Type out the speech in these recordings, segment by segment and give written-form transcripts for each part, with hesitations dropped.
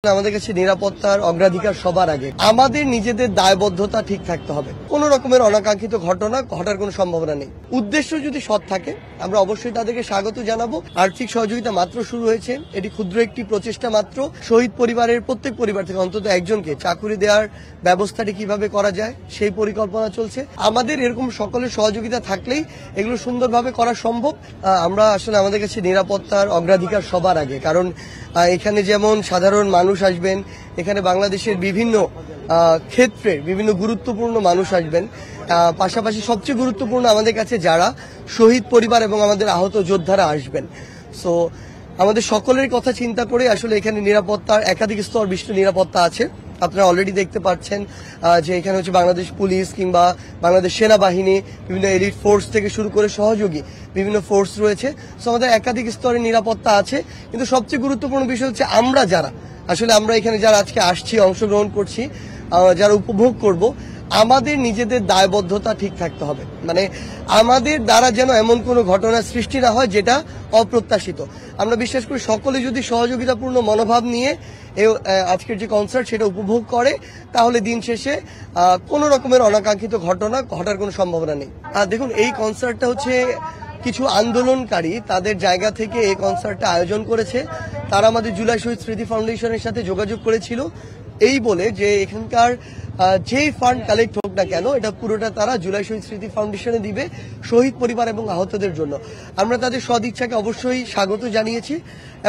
আমাদের কাছে নিরাপত্তার অগ্রাধিকার সবার আগে। আমাদের নিজেদের দায়বদ্ধতা ঠিক থাকতে হবে। কোন রকমের অনাকাঙ্ক্ষিত ঘটনা ঘটার কোনো সম্ভাবনা নেই। উদ্দেশ্য যদি সৎ থাকে আমরা অবশ্যই তাদেরকে স্বাগত জানাবো। আর্থিক সহযোগিতা মাত্র শুরু হয়েছে, এটি ক্ষুদ্র একটি প্রচেষ্টা মাত্র। শহীদ পরিবারের প্রত্যেক পরিবার থেকে অন্তত একজনকে চাকুরি দেওয়ার ব্যবস্থাটি কিভাবে করা যায় সেই পরিকল্পনা চলছে। আমাদের এরকম সকলের সহযোগিতা থাকলেই এগুলো সুন্দরভাবে করা সম্ভব। আমরা আসলে আমাদের কাছে নিরাপত্তার অগ্রাধিকার সবার আগে, কারণ এখানে যেমন সাধারণ মানুষ আসবেন, এখানে বাংলাদেশের বিভিন্ন ক্ষেত্রে বিভিন্ন গুরুত্বপূর্ণ মানুষ আসবেন, পাশাপাশি সবচেয়ে গুরুত্বপূর্ণ আমাদের কাছে যারা শহীদ পরিবার এবং আমাদের আহত যোদ্ধারা আসবেন। সো আমাদের সকলের কথা চিন্তা করে আসলে এখানে নিরাপত্তার একাধিক স্তর বিশিষ্ট নিরাপত্তা আছে। আপনারা অলরেডি দেখতে পাচ্ছেন যে এখানে হচ্ছে বাংলাদেশ পুলিশ কিংবা বাংলাদেশ সেনাবাহিনী, বিভিন্ন এলিট ফোর্স থেকে শুরু করে সহযোগী বিভিন্ন ফোর্স রয়েছে। সো আমাদের একাধিক স্তরের নিরাপত্তা আছে, কিন্তু সবচেয়ে গুরুত্বপূর্ণ বিষয় হচ্ছে আমরা এখানে যারা আজকে আসছি, অংশগ্রহণ করছি, যারা উপভোগ করব, আমাদের নিজেদের দায়বদ্ধতা ঠিক থাকতে হবে। মানে আমাদের দ্বারা যেন এমন কোনো ঘটনার সৃষ্টি না হয় যেটা অপ্রত্যাশিত। আমরা বিশ্বাস করি সকলে যদি সহযোগিতাপূর্ণ মনোভাব নিয়ে আজকের যে কনসার্ট সেটা উপভোগ করে, তাহলে দিন শেষে কোনো রকমের অনাকাঙ্ক্ষিত ঘটনা ঘটার কোনো সম্ভাবনা নেই। দেখুন, এই কনসার্টটা হচ্ছে কিছু আন্দোলনকারী তাদের জায়গা থেকে এই কনসার্টটা আয়োজন করেছে। তারা আমাদের জুলাই শহীদ স্মৃতি ফাউন্ডেশনের সাথে যোগাযোগ করেছিল এই বলে যে এখানকার যেই ফান্ড কালেক্ট হোক না কেন, এটা পুরোটা তারা জুলাই শহীদ স্মৃতি ফাউন্ডেশনে দিবে শহীদ পরিবার এবং আহতদের জন্য। আমরা তাদের সদিচ্ছাকে অবশ্যই স্বাগত জানিয়েছি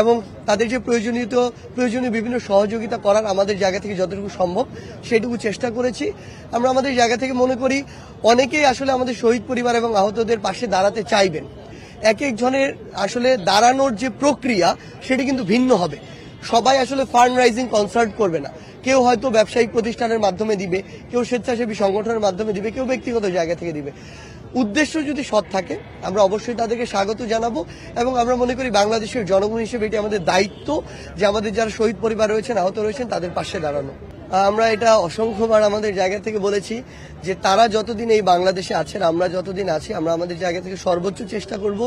এবং তাদের যে প্রয়োজনীয় বিভিন্ন সহযোগিতা করার আমাদের জায়গা থেকে যতটুকু সম্ভব সেটুকু চেষ্টা করেছি। আমরা আমাদের জায়গা থেকে মনে করি অনেকেই আসলে আমাদের শহীদ পরিবার এবং আহতদের পাশে দাঁড়াতে চাইবেন। এক একজনের আসলে দাঁড়ানোর যে প্রক্রিয়া সেটি কিন্তু ভিন্ন হবে। সবাই আসলে ফান্ড রাইজিং কনসার্ট করবে না। কেউ হয়তো ব্যবসায়িক প্রতিষ্ঠানের মাধ্যমে দিবে, কেউ স্বেচ্ছাসেবী সংগঠনের মাধ্যমে দিবে, কেউ ব্যক্তিগত জায়গা থেকে দিবে। উদ্দেশ্য যদি সৎ থাকে আমরা অবশ্যই তাদেরকে স্বাগত জানাবো এবং আমরা মনে করি বাংলাদেশের জনগণ হিসেবে এটি আমাদের দায়িত্ব যে আমাদের যারা শহীদ পরিবার রয়েছেন, আহত রয়েছেন, তাদের পাশে দাঁড়ানো। আমরা এটা অসংখ্যবার আমাদের জায়গা থেকে বলেছি যে তারা যতদিন এই বাংলাদেশে আছেন, আমরা যতদিন আছি, আমরা আমাদের জায়গা থেকে সর্বোচ্চ চেষ্টা করব।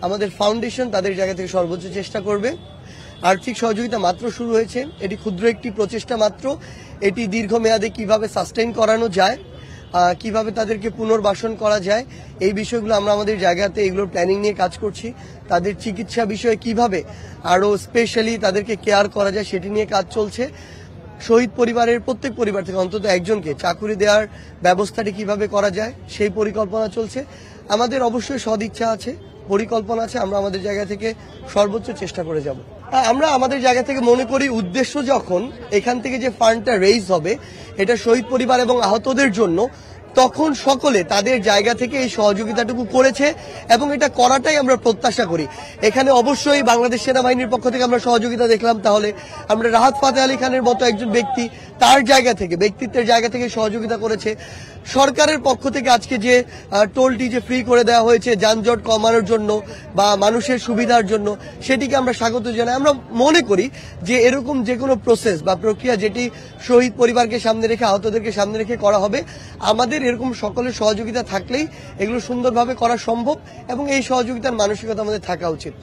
আমাদের ফাউন্ডেশন তাদের জায়গা থেকে সর্বোচ্চ চেষ্টা করবে। আর্থিক সহযোগিতা মাত্র শুরু হয়েছে, এটি ক্ষুদ্র একটি প্রচেষ্টা মাত্র। এটি দীর্ঘমেয়াদে কিভাবে সাস্টেইন করানো যায়, কিভাবে তাদেরকে পুনর্বাসন করা যায়, এই বিষয়গুলো আমরা আমাদের জায়গাতে এগুলোর প্ল্যানিং নিয়ে কাজ করছি। তাদের চিকিৎসা বিষয়ে কিভাবে আরও স্পেশালি তাদেরকে কেয়ার করা যায় সেটি নিয়ে কাজ চলছে। শহীদ পরিবারের প্রত্যেক পরিবার থেকে অন্তত একজনকে চাকুরি দেওয়ার ব্যবস্থাটি কিভাবে করা যায় সেই পরিকল্পনা চলছে। আমাদের অবশ্যই সদিচ্ছা আছে, পরিকল্পনা আছে, আমরা আমাদের জায়গা থেকে সর্বোচ্চ চেষ্টা করে যাব। আমরা আমাদের জায়গা থেকে মনে করি উদ্দেশ্য যখন এখান থেকে যে ফান্ডটা রেইজ হবে এটা শহীদ পরিবার এবং আহতদের জন্য, তখন সকলে তাদের জায়গা থেকে এই সহযোগিতাটুকু করেছে এবং এটা করাটাই আমরা প্রত্যাশা করি। এখানে অবশ্যই বাংলাদেশ সেনাবাহিনীর পক্ষ থেকে আমরা সহযোগিতা দেখলাম, তাহলে আমরা রাহাত ফাতে আলী খানের মতো একজন ব্যক্তি তার জায়গা থেকে, ব্যক্তিত্বের জায়গা থেকে সহযোগিতা করেছে। সরকারের পক্ষ থেকে আজকে যে টোলটি যে ফ্রি করে দেওয়া হয়েছে যানজট কমানোর জন্য বা মানুষের সুবিধার জন্য, সেটিকে আমরা স্বাগত জানাই। আমরা মনে করি যে এরকম যে কোনো প্রসেস বা প্রক্রিয়া যেটি শহীদ পরিবারকে সামনে রেখে, আহতদেরকে সামনে রেখে করা হবে, আমাদের এরকম সকলের সহযোগিতা থাকলেই এগুলো সুন্দরভাবে করা সম্ভব এবং এই সহযোগিতার মানসিকতা আমাদের থাকা উচিত।